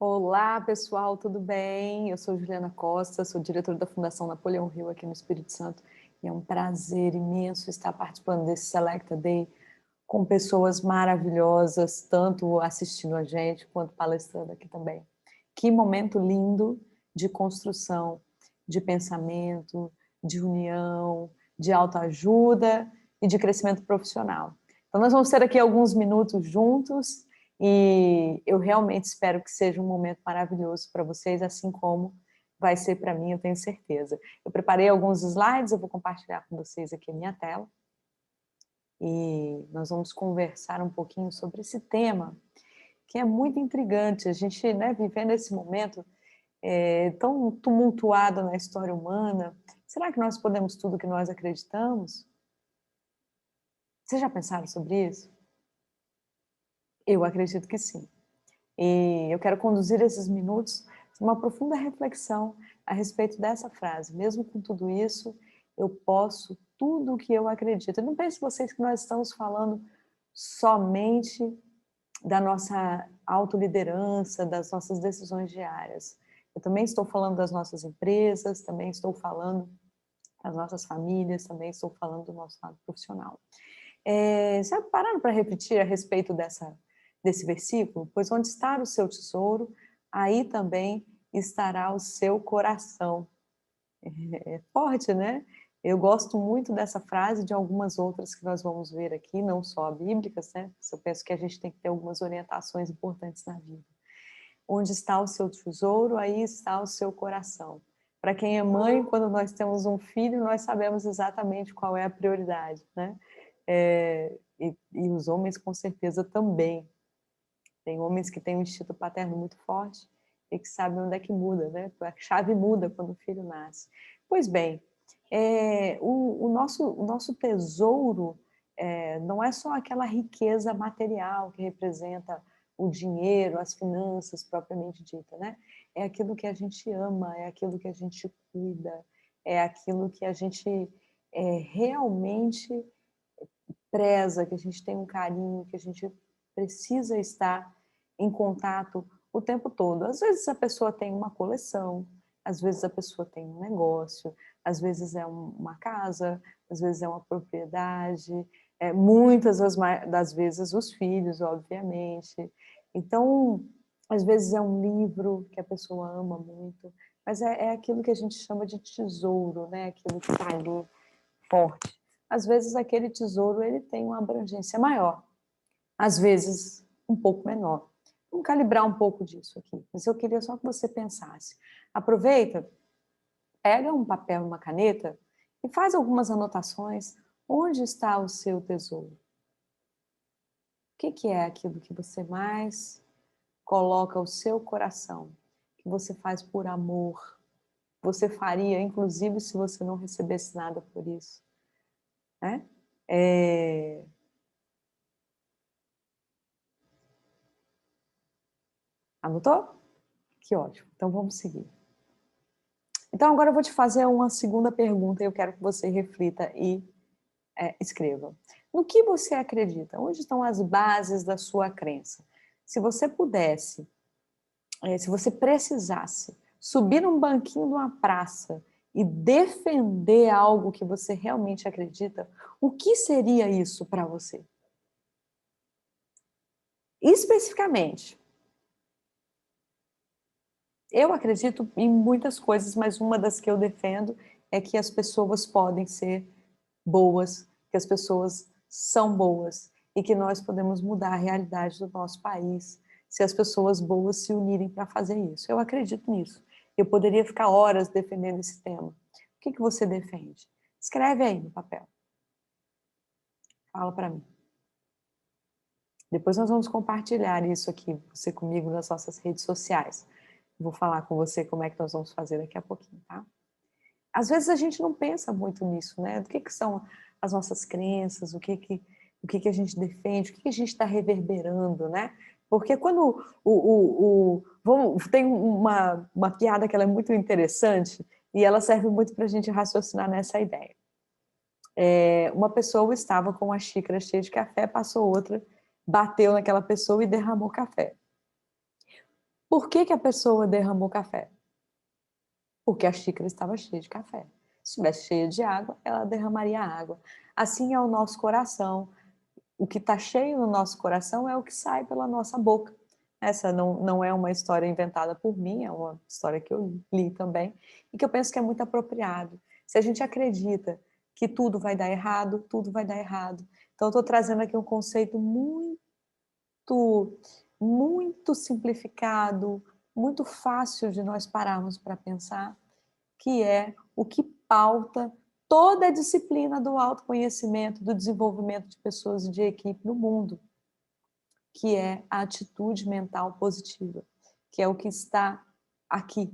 Olá, pessoal, tudo bem? Eu sou Juliana Costa, sou diretora da Fundação Napoleão Hill aqui no Espírito Santo e é um prazer imenso estar participando desse Selecta Day com pessoas maravilhosas, tanto assistindo a gente quanto palestrando aqui também. Que momento lindo de construção, de pensamento, de união, de autoajuda e de crescimento profissional. Então nós vamos ter aqui alguns minutos juntos e eu realmente espero que seja um momento maravilhoso para vocês, assim como vai ser para mim, eu tenho certeza. Eu preparei alguns slides, eu vou compartilhar com vocês aqui a minha tela e nós vamos conversar um pouquinho sobre esse tema, que é muito intrigante. A gente, né, vivendo esse momento tão tumultuado na história humana, será que nós podemos tudo o que nós acreditamos? Vocês já pensaram sobre isso? Eu acredito que sim. E eu quero conduzir esses minutos a uma profunda reflexão a respeito dessa frase. Mesmo com tudo isso, eu posso tudo o que eu acredito. Eu não pense vocês que nós estamos falando somente da nossa autoliderança, das nossas decisões diárias. Eu também estou falando das nossas empresas, também estou falando das nossas famílias, também estou falando do nosso lado profissional. Já pararam para refletir a respeito desse versículo? Pois onde está o seu tesouro, aí também estará o seu coração. É forte, né? Eu gosto muito dessa frase, de algumas outras que nós vamos ver aqui, não só bíblicas, né? Eu penso que a gente tem que ter algumas orientações importantes na vida. Onde está o seu tesouro, aí está o seu coração. Para quem é mãe, quando nós temos um filho, nós sabemos exatamente qual é a prioridade, né? E os homens com certeza também. Tem homens que têm um instinto paterno muito forte e que sabem onde é que muda, né? A chave muda quando o filho nasce. Pois bem, o nosso tesouro não é só aquela riqueza material que representa o dinheiro, as finanças propriamente dita, né? É aquilo que a gente ama, é aquilo que a gente cuida, é aquilo que a gente realmente preza, que a gente tem um carinho, que a gente precisa estar em contato o tempo todo. Às vezes a pessoa tem uma coleção, às vezes a pessoa tem um negócio, às vezes é uma casa, às vezes é uma propriedade, muitas das vezes os filhos, obviamente. Então, às vezes é um livro que a pessoa ama muito, mas é aquilo que a gente chama de tesouro, né? Aquilo que está ali forte. Às vezes aquele tesouro ele tem uma abrangência maior, às vezes um pouco menor. Vamos calibrar um pouco disso aqui, mas eu queria só que você pensasse. Aproveita, pega um papel e uma caneta e faz algumas anotações. Onde está o seu tesouro? O que é aquilo que você mais coloca o seu coração, que você faz por amor? Você faria, inclusive, se você não recebesse nada por isso, né? Anotou? Que ótimo. Então vamos seguir. Então agora eu vou te fazer uma segunda pergunta e eu quero que você reflita e escreva. No que você acredita? Onde estão as bases da sua crença? Se você pudesse, se você precisasse subir num banquinho de uma praça e defender algo que você realmente acredita, o que seria isso para você? Especificamente, eu acredito em muitas coisas, mas uma das que eu defendo é que as pessoas podem ser boas, que as pessoas são boas e que nós podemos mudar a realidade do nosso país se as pessoas boas se unirem para fazer isso. Eu acredito nisso. Eu poderia ficar horas defendendo esse tema. O que você defende? Escreve aí no papel. Fala para mim. Depois nós vamos compartilhar isso aqui, você comigo, nas nossas redes sociais. Vou falar com você como é que nós vamos fazer daqui a pouquinho, tá? Às vezes a gente não pensa muito nisso, né? Do que são as nossas crenças, o que a gente defende, o que a gente está reverberando, né? Porque quando tem uma piada que ela é muito interessante e ela serve muito para a gente raciocinar nessa ideia. Uma pessoa estava com uma xícara cheia de café, passou outra, bateu naquela pessoa e derramou café. Por que que a pessoa derramou café? Porque a xícara estava cheia de café. Se estivesse cheia de água, ela derramaria água. Assim é o nosso coração. O que está cheio no nosso coração é o que sai pela nossa boca. Essa não é uma história inventada por mim, é uma história que eu li também, e que eu penso que é muito apropriado. Se a gente acredita que tudo vai dar errado, tudo vai dar errado. Então, eu estou trazendo aqui um conceito muito simplificado, muito fácil de nós pararmos para pensar, que é o que pauta toda a disciplina do autoconhecimento, do desenvolvimento de pessoas e de equipe no mundo, que é a atitude mental positiva, que é o que está aqui,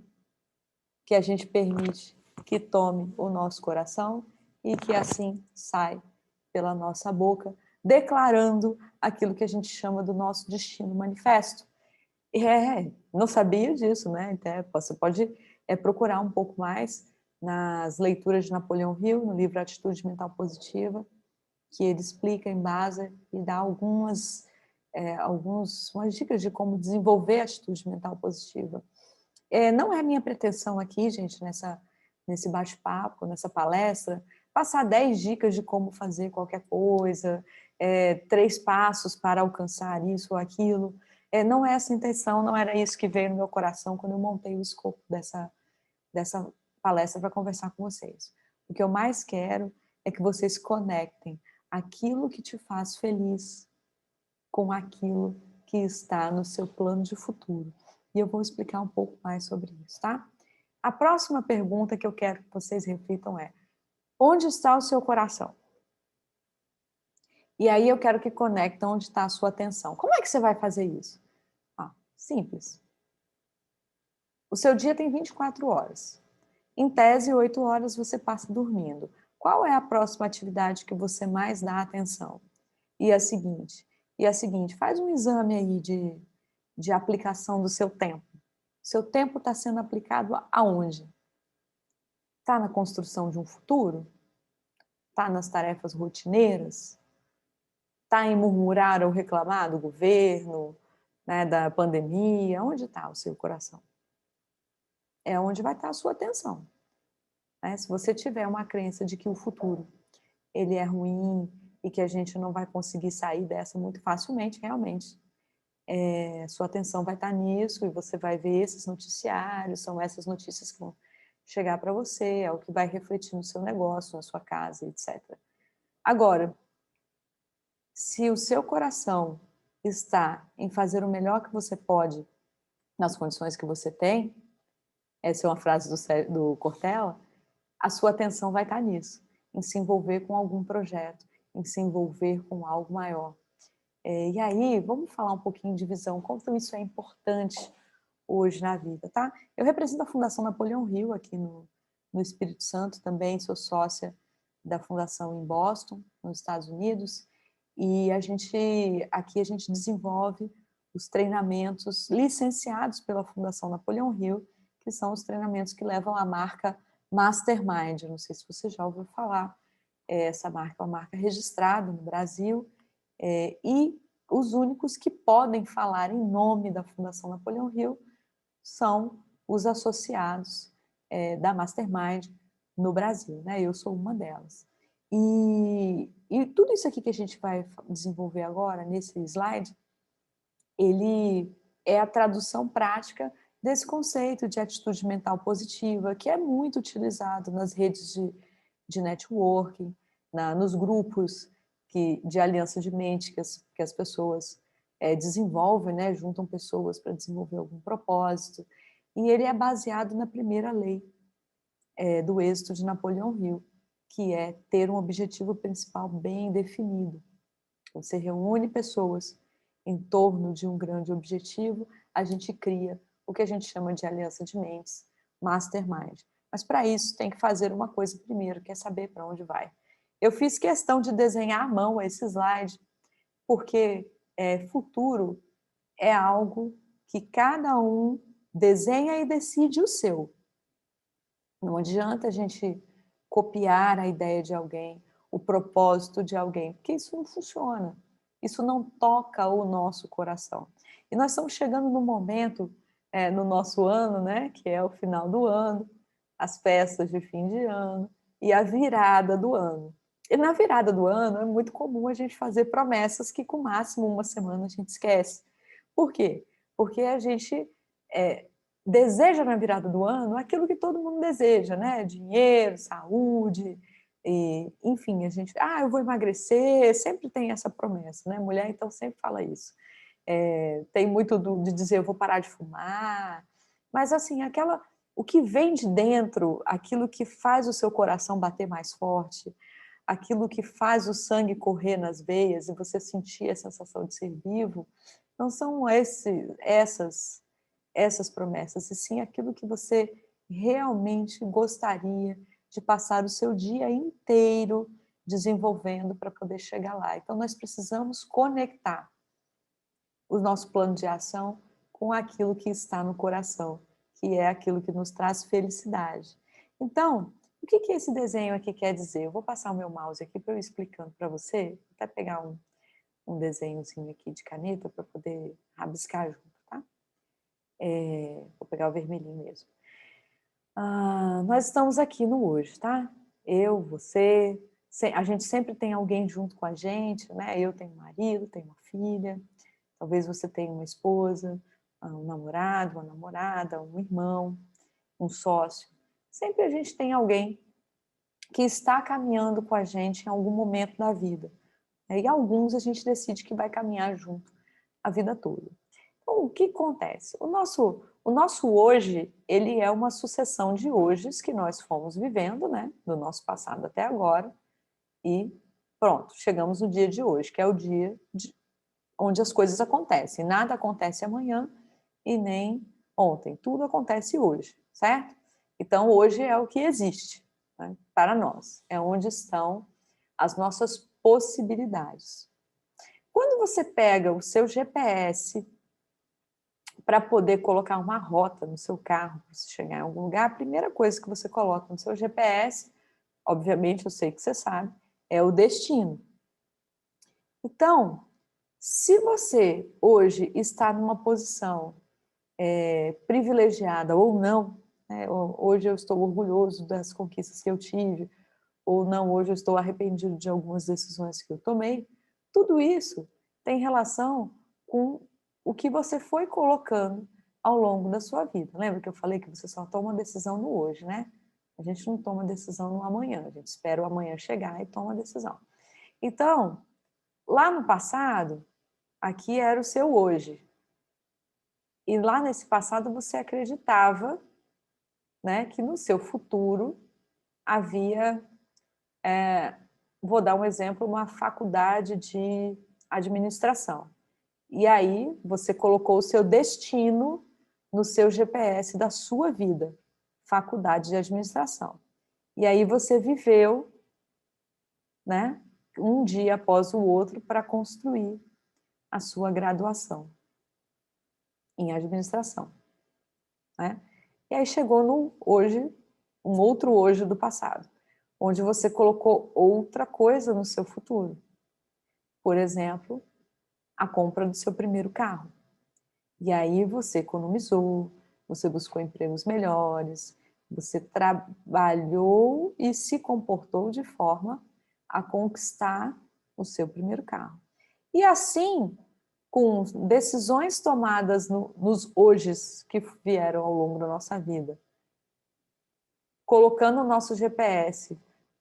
que a gente permite que tome o nosso coração e que assim sai pela nossa boca, declarando aquilo que a gente chama do nosso destino manifesto. Não sabia disso, né? Até você pode procurar um pouco mais nas leituras de Napoleão Hill, no livro Atitude Mental Positiva, que ele explica em base e dá umas dicas de como desenvolver a atitude mental positiva. Não é minha pretensão aqui, gente, nesse bate-papo, nessa palestra, passar 10 dicas de como fazer qualquer coisa, 3 passos para alcançar isso ou aquilo. Não é essa a intenção, não era isso que veio no meu coração quando eu montei o escopo dessa palestra para conversar com vocês. O que eu mais quero é que vocês conectem aquilo que te faz feliz com aquilo que está no seu plano de futuro. E eu vou explicar um pouco mais sobre isso, tá? A próxima pergunta que eu quero que vocês reflitam é: onde está o seu coração? E aí eu quero que conectem onde está a sua atenção. Como é que você vai fazer isso? Simples. O seu dia tem 24 horas. Em tese, 8 horas você passa dormindo. Qual é a próxima atividade que você mais dá atenção? E a seguinte, faz um exame aí de aplicação do seu tempo. Seu tempo está sendo aplicado aonde? Está na construção de um futuro? Está nas tarefas rotineiras? Está em murmurar ou reclamar do governo, né, da pandemia? Onde está o seu coração? É onde vai estar a sua atenção. Né? Se você tiver uma crença de que o futuro ele é ruim e que a gente não vai conseguir sair dessa muito facilmente, realmente, sua atenção vai estar nisso e você vai ver esses noticiários, são essas notícias que vão chegar para você, é o que vai refletir no seu negócio, na sua casa, etc. Agora, se o seu coração está em fazer o melhor que você pode nas condições que você tem, essa é uma frase do Cortella, a sua atenção vai estar nisso, em se envolver com algum projeto, em se envolver com algo maior. E aí, vamos falar um pouquinho de visão, como isso é importante hoje na vida, tá? Eu represento a Fundação Napoleão Hill aqui no Espírito Santo também, sou sócia da fundação em Boston, nos Estados Unidos, e aqui a gente desenvolve os treinamentos licenciados pela Fundação Napoleão Hill, que são os treinamentos que levam a marca Mastermind. Eu não sei se você já ouviu falar, essa marca é uma marca registrada no Brasil, e os únicos que podem falar em nome da Fundação Napoleão Hill são os associados da Mastermind no Brasil, né? Eu sou uma delas. E tudo isso aqui que a gente vai desenvolver agora, nesse slide, ele é a tradução prática desse conceito de atitude mental positiva, que é muito utilizado nas redes de networking, nos grupos de aliança de mente que as pessoas desenvolvem, né? Juntam pessoas para desenvolver algum propósito. E ele é baseado na primeira lei do êxito de Napoleão Hill, que é ter um objetivo principal bem definido. Você reúne pessoas em torno de um grande objetivo, a gente cria o que a gente chama de aliança de mentes, mastermind. Mas para isso tem que fazer uma coisa primeiro, que é saber para onde vai. Eu fiz questão de desenhar à mão esse slide, porque futuro é algo que cada um desenha e decide o seu. Não adianta a gente copiar a ideia de alguém, o propósito de alguém, porque isso não funciona. Isso não toca o nosso coração. E nós estamos chegando num momento no nosso ano, né? Que é o final do ano, as festas de fim de ano e a virada do ano. E na virada do ano é muito comum a gente fazer promessas que com máximo uma semana a gente esquece. Por quê? Porque a gente deseja na virada do ano aquilo que todo mundo deseja, né? Dinheiro, saúde, e, enfim, a gente, eu vou emagrecer, sempre tem essa promessa, né? Mulher então sempre fala isso. Tem muito de dizer eu vou parar de fumar, mas assim, o que vem de dentro, aquilo que faz o seu coração bater mais forte, aquilo que faz o sangue correr nas veias e você sentir a sensação de ser vivo, não são essas promessas, e sim aquilo que você realmente gostaria de passar o seu dia inteiro desenvolvendo para poder chegar lá. Então, nós precisamos conectar o nosso plano de ação com aquilo que está no coração, que é aquilo que nos traz felicidade. Então, o que esse desenho aqui quer dizer? Eu vou passar o meu mouse aqui para eu ir explicando para você, vou até pegar um desenhozinho aqui de caneta para poder rabiscar junto, tá? Vou pegar o vermelhinho mesmo. Nós estamos aqui no hoje, tá? Eu, você, a gente sempre tem alguém junto com a gente, né? Eu tenho um marido, tenho uma filha, talvez você tenha uma esposa, um namorado, uma namorada, um irmão, um sócio. Sempre a gente tem alguém que está caminhando com a gente em algum momento da vida. E alguns a gente decide que vai caminhar junto a vida toda. Então, o que acontece? O nosso hoje, ele é uma sucessão de hojes que nós fomos vivendo, né? Do nosso passado até agora. E pronto, chegamos no dia de hoje, que é o dia onde as coisas acontecem. Nada acontece amanhã e nem ontem. Tudo acontece hoje, certo? Então, hoje é o que existe, né, para nós. É onde estão as nossas possibilidades. Quando você pega o seu GPS para poder colocar uma rota no seu carro, para você chegar em algum lugar, a primeira coisa que você coloca no seu GPS, obviamente eu sei que você sabe, é o destino. Então, se você hoje está numa posição privilegiada ou não, né, hoje eu estou orgulhoso das conquistas que eu tive, ou não, hoje eu estou arrependido de algumas decisões que eu tomei, tudo isso tem relação com o que você foi colocando ao longo da sua vida. Lembra que eu falei que você só toma decisão no hoje, né? A gente não toma decisão no amanhã, a gente espera o amanhã chegar e toma a decisão. Então, lá no passado, aqui era o seu hoje. E lá nesse passado você acreditava, né, que no seu futuro havia, vou dar um exemplo, uma faculdade de administração. E aí você colocou o seu destino no seu GPS da sua vida, faculdade de administração. E aí você viveu, né, um dia após o outro para construir a sua graduação em administração, né? E aí chegou no hoje, um outro hoje do passado, onde você colocou outra coisa no seu futuro. Por exemplo, a compra do seu primeiro carro. E aí você economizou, você buscou empregos melhores, você trabalhou e se comportou de forma a conquistar o seu primeiro carro. E assim, com decisões tomadas nos hojes que vieram ao longo da nossa vida, colocando o nosso GPS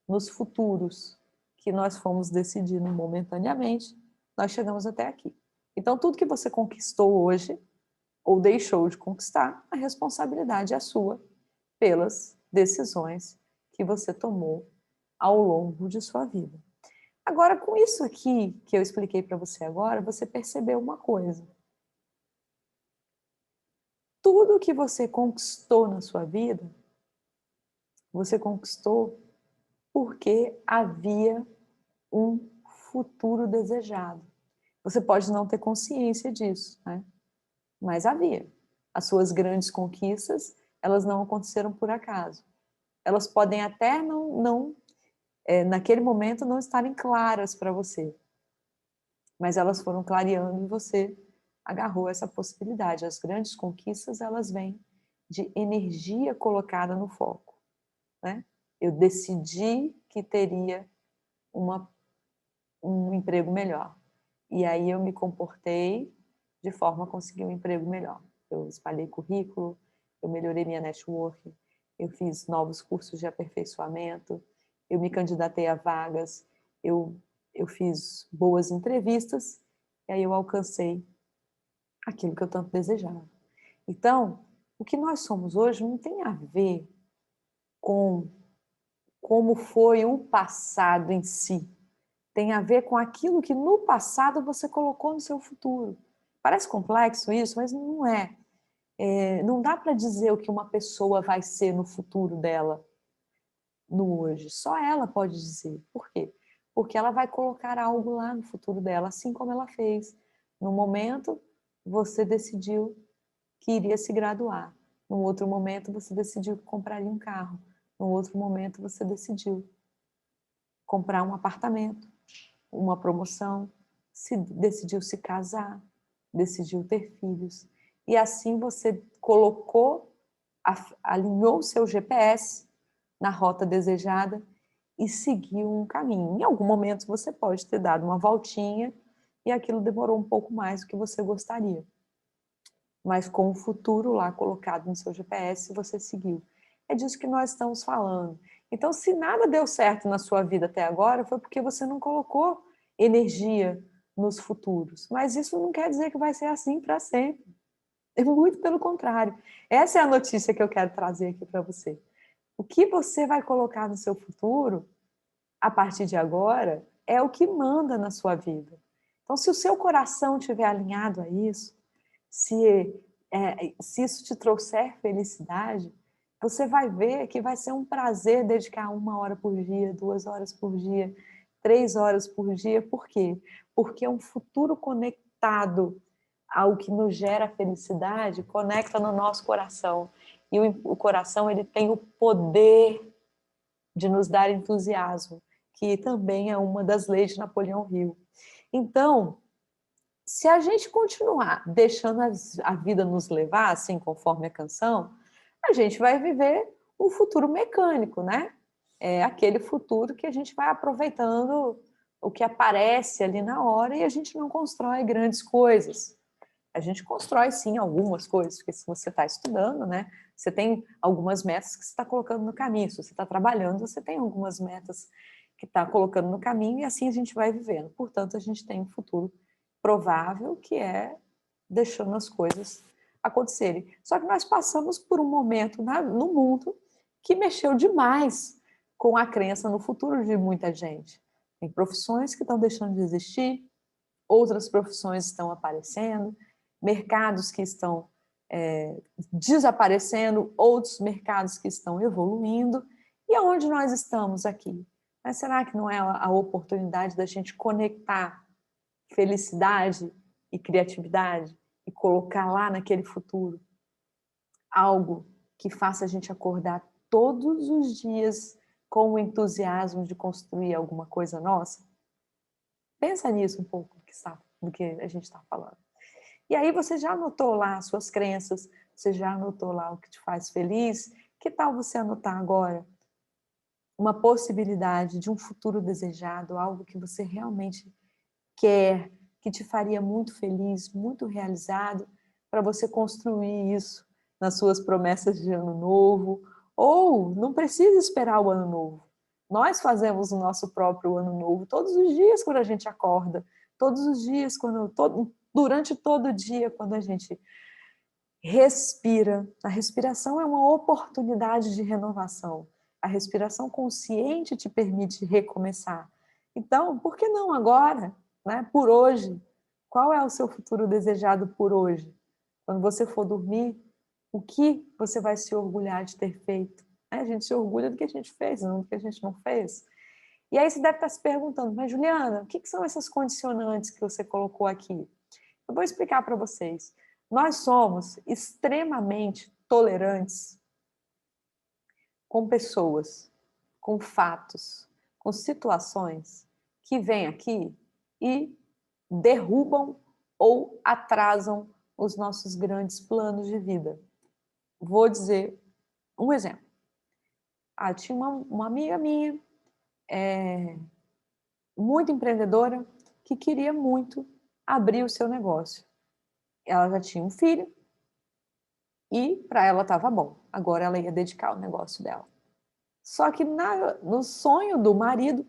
nos futuros que nós fomos decidindo momentaneamente, nós chegamos até aqui. Então, tudo que você conquistou hoje, ou deixou de conquistar, a responsabilidade é sua pelas decisões que você tomou ao longo de sua vida. Agora, com isso aqui que eu expliquei para você agora, você percebeu uma coisa. Tudo que você conquistou na sua vida, você conquistou porque havia um futuro desejado. Você pode não ter consciência disso, né? Mas havia. As suas grandes conquistas, elas não aconteceram por acaso. Elas podem até naquele momento não estarem claras para você, mas elas foram clareando em você agarrou essa possibilidade. As grandes conquistas, elas vêm de energia colocada no foco, né? Eu decidi que teria um emprego melhor. E aí eu me comportei de forma a conseguir um emprego melhor. Eu espalhei currículo, eu melhorei minha network, eu fiz novos cursos de aperfeiçoamento, eu me candidatei a vagas, eu fiz boas entrevistas, e aí eu alcancei aquilo que eu tanto desejava. Então, o que nós somos hoje não tem a ver com como foi o passado em si. Tem a ver com aquilo que no passado você colocou no seu futuro. Parece complexo isso, mas não é. Não dá para dizer o que uma pessoa vai ser no futuro dela, no hoje. Só ela pode dizer. Por quê? Porque ela vai colocar algo lá no futuro dela, assim como ela fez. No momento, você decidiu que iria se graduar. No outro momento, você decidiu que compraria um carro. No outro momento, você decidiu comprar um apartamento, uma promoção, decidiu se casar, decidiu ter filhos. E assim você colocou, alinhou o seu GPS na rota desejada e seguiu um caminho. Em algum momento você pode ter dado uma voltinha e aquilo demorou um pouco mais do que você gostaria. Mas com o futuro lá colocado no seu GPS, você seguiu. É disso que nós estamos falando. Então, se nada deu certo na sua vida até agora, foi porque você não colocou energia nos futuros. Mas isso não quer dizer que vai ser assim para sempre. É muito pelo contrário. Essa é a notícia que eu quero trazer aqui para você. O que você vai colocar no seu futuro, a partir de agora, é o que manda na sua vida. Então, se o seu coração estiver alinhado a isso, se isso te trouxer felicidade, você vai ver que vai ser um prazer dedicar 1 hora por dia, 2 horas por dia, 3 horas por dia. Por quê? Porque é um futuro conectado ao que nos gera felicidade, conecta no nosso coração. E o coração, ele tem o poder de nos dar entusiasmo, que também é uma das leis de Napoleão Hill. Então, se a gente continuar deixando a vida nos levar, assim, conforme a canção, a gente vai viver um futuro mecânico, né? É aquele futuro que a gente vai aproveitando o que aparece ali na hora e a gente não constrói grandes coisas. A gente constrói, sim, algumas coisas, porque se você está estudando, né, você tem algumas metas que você está colocando no caminho. Se você está trabalhando, você tem algumas metas que está colocando no caminho e assim a gente vai vivendo. Portanto, a gente tem um futuro provável que é deixando as coisas acontecerem. Só que nós passamos por um momento no mundo que mexeu demais com a crença no futuro de muita gente. Tem profissões que estão deixando de existir, outras profissões estão aparecendo, mercados que estão desaparecendo, outros mercados que estão evoluindo. E aonde nós estamos aqui? Mas será que não é a oportunidade da gente conectar felicidade e criatividade e colocar lá naquele futuro algo que faça a gente acordar todos os dias com o entusiasmo de construir alguma coisa nossa? Pensa nisso um pouco do que a gente está falando. E aí você já anotou lá as suas crenças, você já anotou lá o que te faz feliz? Que tal você anotar agora uma possibilidade de um futuro desejado, algo que você realmente quer, que te faria muito feliz, muito realizado, para você construir isso nas suas promessas de ano novo, ou não precisa esperar o ano novo. Nós fazemos o nosso próprio ano novo todos os dias quando a gente acorda, todos os dias, durante todo o dia, quando a gente respira. A respiração é uma oportunidade de renovação. A respiração consciente te permite recomeçar. Então, por que não agora, né? Por hoje? Qual é o seu futuro desejado por hoje? Quando você for dormir, o que você vai se orgulhar de ter feito? A gente se orgulha do que a gente fez, não do que a gente não fez. E aí você deve estar se perguntando, mas Juliana, o que são essas condicionantes que você colocou aqui? Eu vou explicar para vocês. Nós somos extremamente tolerantes com pessoas, com fatos, com situações que vêm aqui e derrubam ou atrasam os nossos grandes planos de vida. Vou dizer um exemplo. Tinha uma amiga minha, muito empreendedora, que queria muito abrir o seu negócio. Ela já tinha um filho e para ela estava bom. Agora ela ia dedicar o negócio dela. Só que no sonho do marido,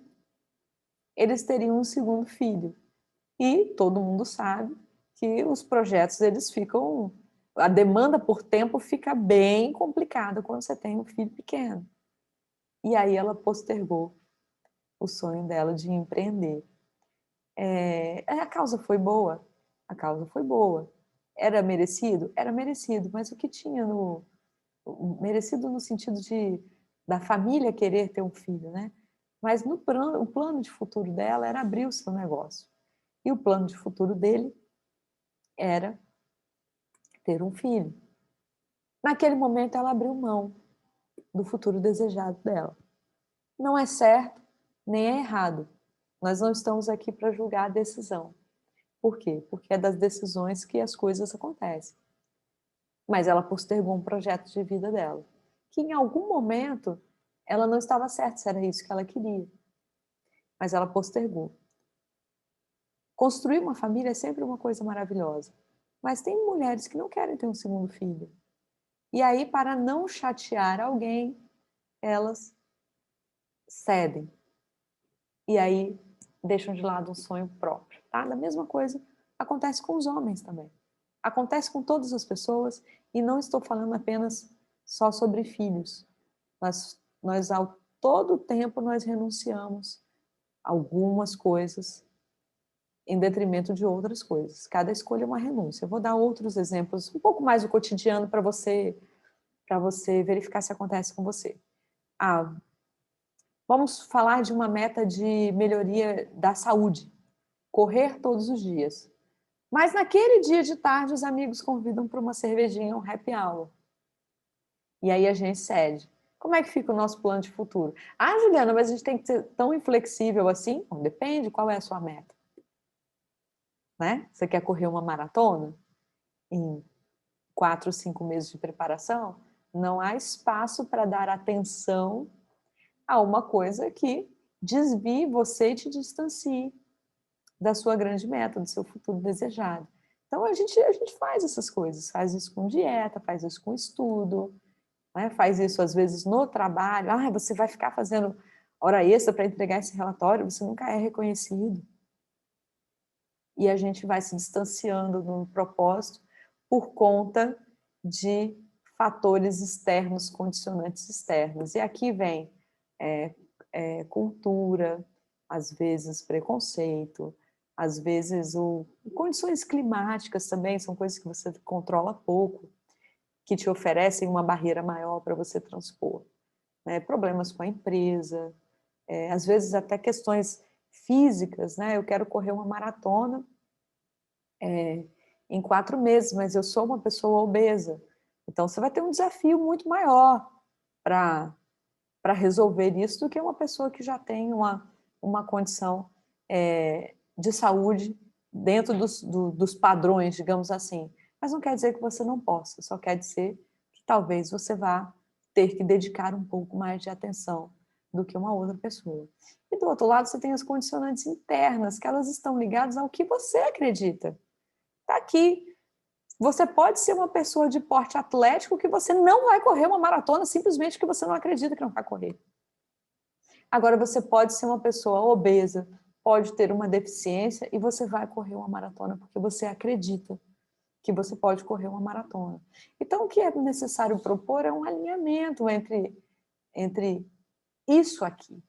eles teriam um segundo filho. E todo mundo sabe que os projetos, eles ficam... A demanda por tempo fica bem complicada quando você tem um filho pequeno. E aí ela postergou o sonho dela de empreender. A causa foi boa? A causa foi boa. Era merecido? Era merecido, mas o que tinha no... Merecido no sentido da família querer ter um filho, né? Mas o plano de futuro dela era abrir o seu negócio. E o plano de futuro dele era ter um filho. Naquele momento ela abriu mão do futuro desejado dela. Não é certo, nem é errado. Nós não estamos aqui para julgar a decisão. Por quê? Porque é das decisões que as coisas acontecem. Mas ela postergou um projeto de vida dela, que em algum momento ela não estava certa se era isso que ela queria. Mas ela postergou. Construir uma família é sempre uma coisa maravilhosa. Mas tem mulheres que não querem ter um segundo filho. E aí, para não chatear alguém, elas cedem. E aí, deixam de lado um sonho próprio. Tá? Da mesma coisa acontece com os homens também. Acontece com todas as pessoas, e não estou falando apenas só sobre filhos. Nós ao todo tempo, nós renunciamos a algumas coisas em detrimento de outras coisas. Cada escolha é uma renúncia. Eu vou dar outros exemplos, um pouco mais do cotidiano, para você verificar se acontece com você. Vamos falar de uma meta de melhoria da saúde. Correr todos os dias. Mas naquele dia de tarde, os amigos convidam para uma cervejinha, um happy hour. E aí a gente cede. Como é que fica o nosso plano de futuro? Juliana, mas a gente tem que ser tão inflexível assim? Bom, depende, qual é a sua meta? Né? Você quer correr uma maratona? Em 4, 5 meses de preparação? Não há espaço para dar atenção a uma coisa que desvie você e te distancie da sua grande meta, do seu futuro desejado. Então, a gente faz essas coisas, faz isso com dieta, faz isso com estudo, né? Faz isso, às vezes, no trabalho. Você vai ficar fazendo hora extra para entregar esse relatório, você nunca é reconhecido. E a gente vai se distanciando no propósito por conta de fatores externos, condicionantes externos. E aqui vem cultura, às vezes preconceito, às vezes condições climáticas também, são coisas que você controla pouco, que te oferecem uma barreira maior para você transpor. Né? Problemas com a empresa, às vezes até questões físicas, né? Eu quero correr uma maratona em 4 meses, mas eu sou uma pessoa obesa. Então, você vai ter um desafio muito maior para resolver isso do que uma pessoa que já tem uma condição de saúde dentro dos padrões, digamos assim. Mas não quer dizer que você não possa, só quer dizer que talvez você vá ter que dedicar um pouco mais de atenção do que uma outra pessoa. E do outro lado, você tem as condicionantes internas, que elas estão ligadas ao que você acredita. Está aqui. Você pode ser uma pessoa de porte atlético que você não vai correr uma maratona simplesmente porque você não acredita que não vai correr. Agora, você pode ser uma pessoa obesa, pode ter uma deficiência e você vai correr uma maratona porque você acredita que você pode correr uma maratona. Então, o que é necessário propor é um alinhamento entre isso aqui,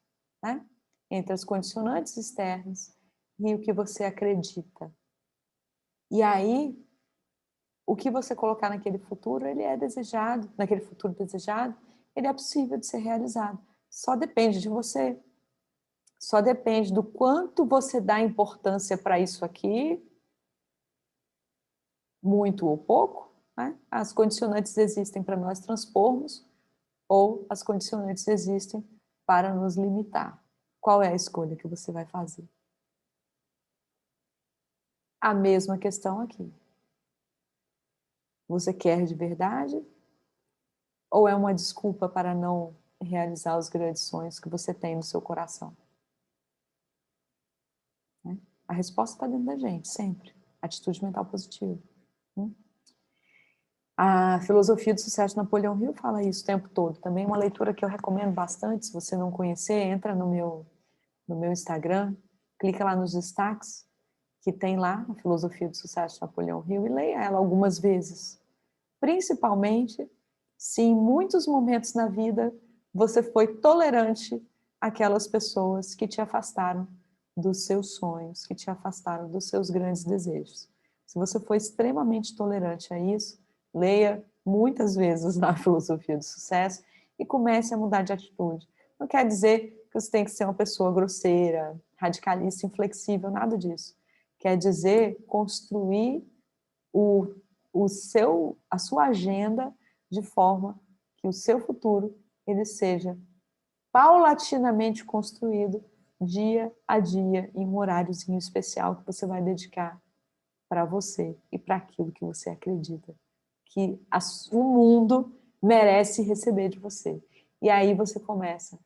né? Entre as condicionantes externas e o que você acredita. E aí, o que você colocar naquele futuro, ele é desejado, naquele futuro desejado, ele é possível de ser realizado. Só depende de você. Só depende do quanto você dá importância para isso aqui, muito ou pouco, né? As condicionantes existem para nós transpormos, ou as condicionantes existem para nos limitar. Qual é a escolha que você vai fazer? A mesma questão aqui. Você quer de verdade? Ou é uma desculpa para não realizar os grandes sonhos que você tem no seu coração? Né? A resposta está dentro da gente, sempre. Atitude mental positiva. Hum? A filosofia do sucesso de Napoleão Hill fala isso o tempo todo. Também uma leitura que eu recomendo bastante, se você não conhecer, entra no meu Instagram, clica lá nos destaques, que tem lá a filosofia do sucesso de Napoleão Hill, e leia ela algumas vezes. Principalmente se em muitos momentos na vida você foi tolerante àquelas pessoas que te afastaram dos seus sonhos, que te afastaram dos seus grandes desejos. Se você foi extremamente tolerante a isso, leia muitas vezes na filosofia do sucesso e comece a mudar de atitude. Não quer dizer que você tem que ser uma pessoa grosseira, radicalista, inflexível, nada disso. Quer dizer construir o, a sua agenda de forma que o seu futuro ele seja paulatinamente construído dia a dia em um horáriozinho especial que você vai dedicar para você e para aquilo que você acredita que o mundo merece receber de você. E aí você começa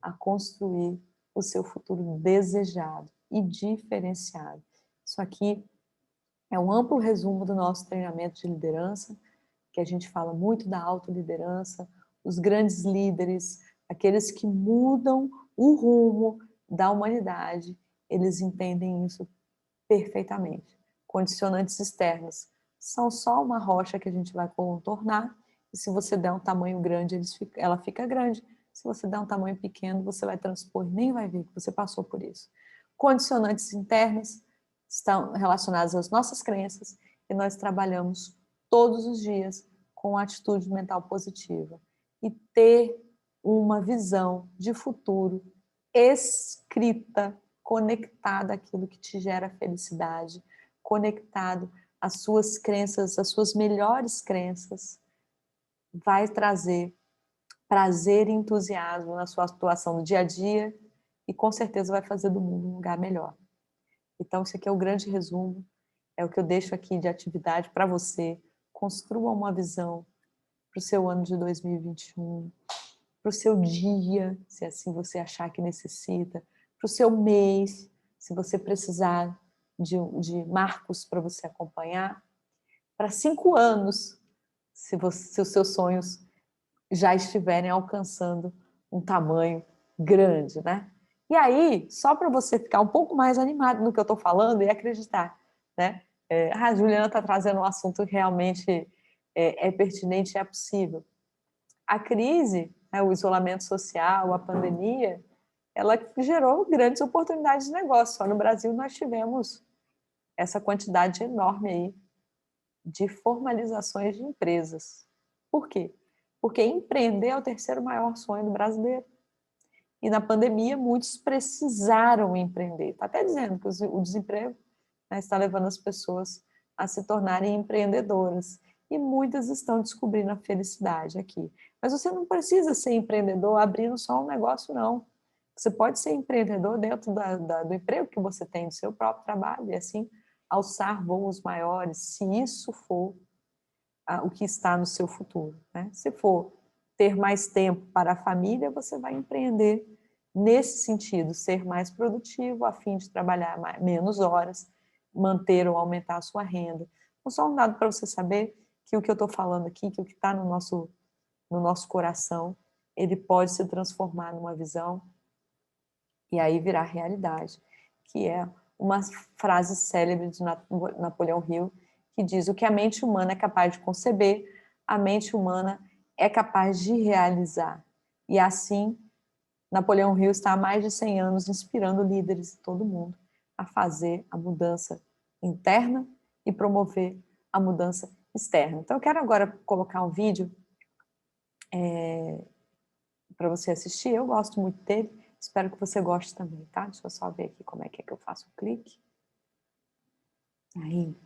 a construir o seu futuro desejado e diferenciado. Isso aqui é um amplo resumo do nosso treinamento de liderança, que a gente fala muito da autoliderança, os grandes líderes, aqueles que mudam o rumo da humanidade, eles entendem isso perfeitamente. Condicionantes externos são só uma rocha que a gente vai contornar, e se você der um tamanho grande, ela fica grande. Se você der um tamanho pequeno, você vai transpor e nem vai ver que você passou por isso. Condicionantes internos estão relacionados às nossas crenças, e nós trabalhamos todos os dias com atitude mental positiva. E ter uma visão de futuro escrita, conectada àquilo que te gera felicidade, conectado às suas crenças, às suas melhores crenças, vai trazer prazer e entusiasmo na sua atuação no dia a dia e com certeza vai fazer do mundo um lugar melhor. Então, esse aqui é o grande resumo, é o que eu deixo aqui de atividade para você. Construa uma visão para o seu ano de 2021, para o seu dia, se assim você achar que necessita, para o seu mês, se você precisar de marcos para você acompanhar, para 5 anos, se os seus sonhos já estiverem alcançando um tamanho grande, né? E aí, só para você ficar um pouco mais animado no que eu estou falando e acreditar, né? A Juliana está trazendo um assunto que realmente é pertinente e é possível. A crise, né, o isolamento social, a pandemia, ela gerou grandes oportunidades de negócio. Só no Brasil nós tivemos essa quantidade enorme aí de formalizações de empresas. Por quê? Porque empreender é o terceiro maior sonho do brasileiro. E na pandemia, muitos precisaram empreender. Está até dizendo que o desemprego, né, está levando as pessoas a se tornarem empreendedoras. E muitas estão descobrindo a felicidade aqui. Mas você não precisa ser empreendedor abrindo só um negócio, não. Você pode ser empreendedor dentro do emprego que você tem, do seu próprio trabalho, e assim alçar voos maiores, se isso for o que está no seu futuro. Né? Se for ter mais tempo para a família, você vai empreender nesse sentido, ser mais produtivo, a fim de trabalhar menos horas, manter ou aumentar a sua renda. Então, só um dado para você saber que o que eu estou falando aqui, que o que está no nosso coração, ele pode se transformar numa visão e aí virar realidade, que é uma frase célebre de Napoleão Hill, que diz: o que a mente humana é capaz de conceber, a mente humana é capaz de realizar. E assim, Napoleão Hill está há mais de 100 anos inspirando líderes de todo mundo a fazer a mudança interna e promover a mudança externa. Então, eu quero agora colocar um vídeo para você assistir. Eu gosto muito dele, espero que você goste também, tá? Deixa eu só ver aqui como é que eu faço o clique. Aí.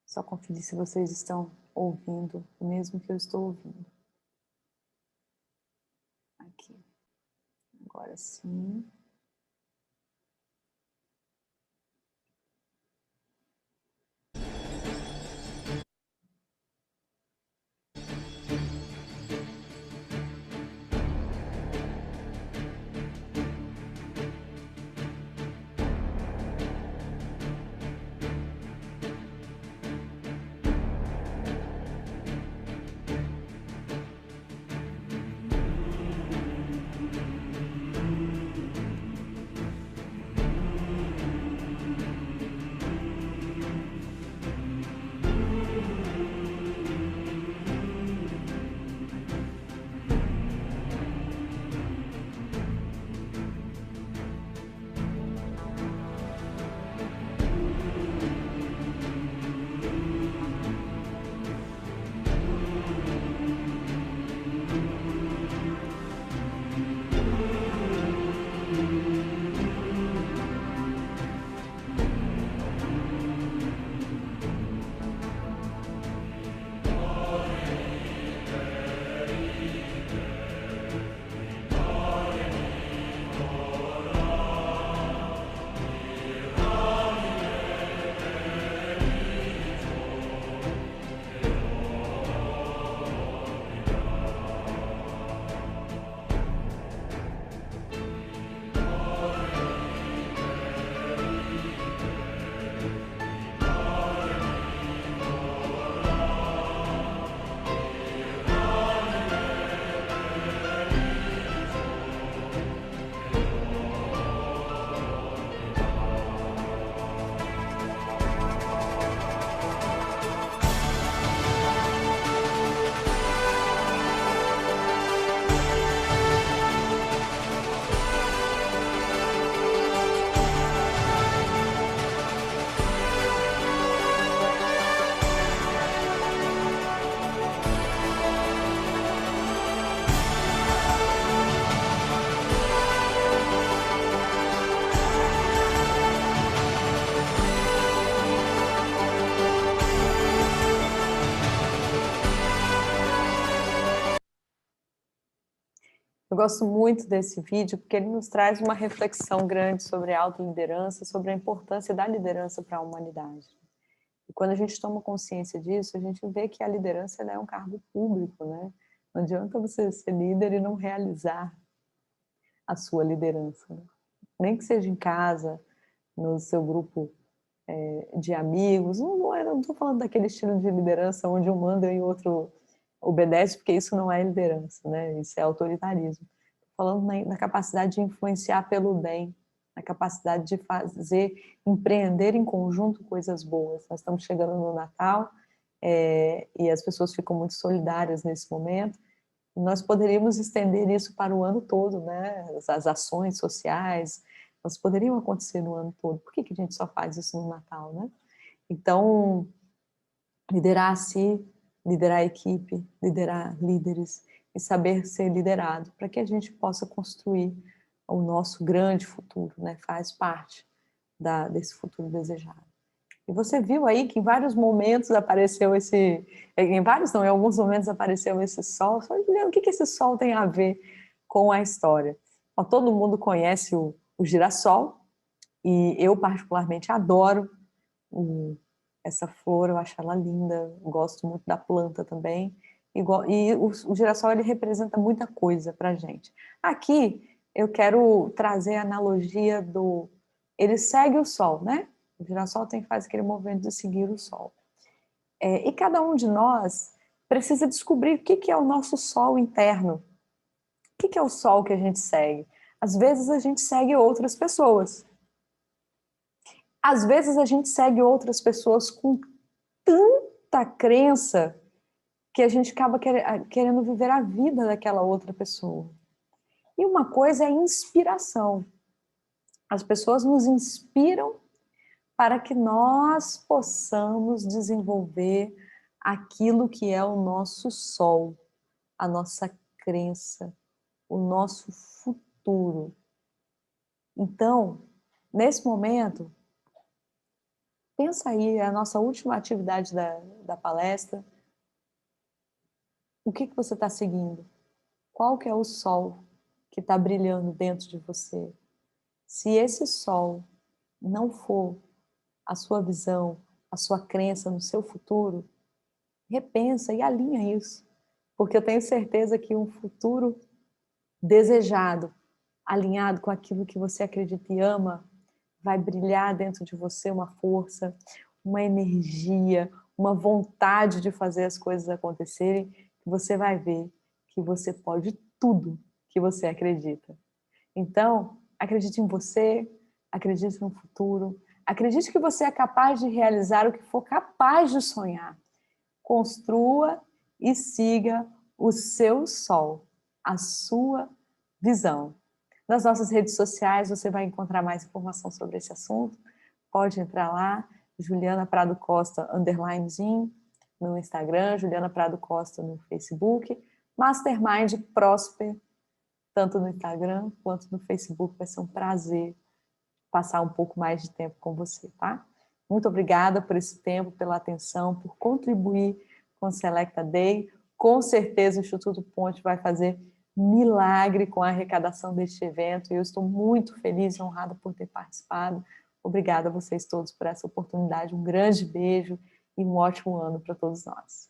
Só conferir se vocês estão ouvindo o mesmo que eu estou ouvindo. Agora sim. Eu gosto muito desse vídeo porque ele nos traz uma reflexão grande sobre a autoliderança, sobre a importância da liderança para a humanidade. E quando a gente toma consciência disso, a gente vê que a liderança ela é um cargo público, né? Não adianta você ser líder e não realizar a sua liderança, né? Nem que seja em casa, no seu grupo de amigos. Não estou falando daquele estilo de liderança onde um manda e o outro obedece, porque isso não é liderança, né? Isso é autoritarismo. Estou falando na capacidade de influenciar pelo bem, na capacidade de fazer, empreender em conjunto coisas boas. Nós estamos chegando no Natal e as pessoas ficam muito solidárias nesse momento. Nós poderíamos estender isso para o ano todo, né? As ações sociais, elas poderiam acontecer no ano todo. Por que que a gente só faz isso no Natal, né? Então, liderar a si, liderar a equipe, liderar líderes e saber ser liderado para que a gente possa construir o nosso grande futuro, né? Faz parte desse futuro desejado. E você viu aí que em vários momentos apareceu em vários não, em alguns momentos apareceu esse sol. Só Juliana, o que que esse sol tem a ver com a história? Bom, todo mundo conhece o girassol e eu particularmente adoro o, essa flor, eu acho ela linda, gosto muito da planta também. E o girassol ele representa muita coisa para a gente. Aqui eu quero trazer a analogia ele segue o sol, né? O girassol faz aquele movimento de seguir o sol. E cada um de nós precisa descobrir o que é o nosso sol interno. O que é o sol que a gente segue? Às vezes a gente segue outras pessoas. Às vezes a gente segue outras pessoas com tanta crença que a gente acaba querendo viver a vida daquela outra pessoa. E uma coisa é inspiração. As pessoas nos inspiram para que nós possamos desenvolver aquilo que é o nosso sol, a nossa crença, o nosso futuro. Então, nesse momento, pensa aí, a nossa última atividade da palestra, o que você está seguindo? Qual que é o sol que está brilhando dentro de você, se esse sol não for a sua visão, a sua crença no seu futuro, repensa e alinha isso, porque eu tenho certeza que um futuro desejado, alinhado com aquilo que você acredita e ama, vai brilhar dentro de você uma força, uma energia, uma vontade de fazer as coisas acontecerem, que você vai ver que você pode tudo que você acredita. Então, acredite em você, acredite no futuro, acredite que você é capaz de realizar o que for capaz de sonhar. Construa e siga o seu sol, a sua visão. Nas nossas redes sociais você vai encontrar mais informação sobre esse assunto. Pode entrar lá, Juliana Prado Costa, _, no Instagram, Juliana Prado Costa no Facebook, Mastermind Prosper, tanto no Instagram quanto no Facebook. Vai ser um prazer passar um pouco mais de tempo com você, tá? Muito obrigada por esse tempo, pela atenção, por contribuir com o Selecta Day. Com certeza o Instituto Ponte vai fazer milagre com a arrecadação deste evento e eu estou muito feliz e honrada por ter participado. Obrigada a vocês todos por essa oportunidade. Um grande beijo e um ótimo ano para todos nós.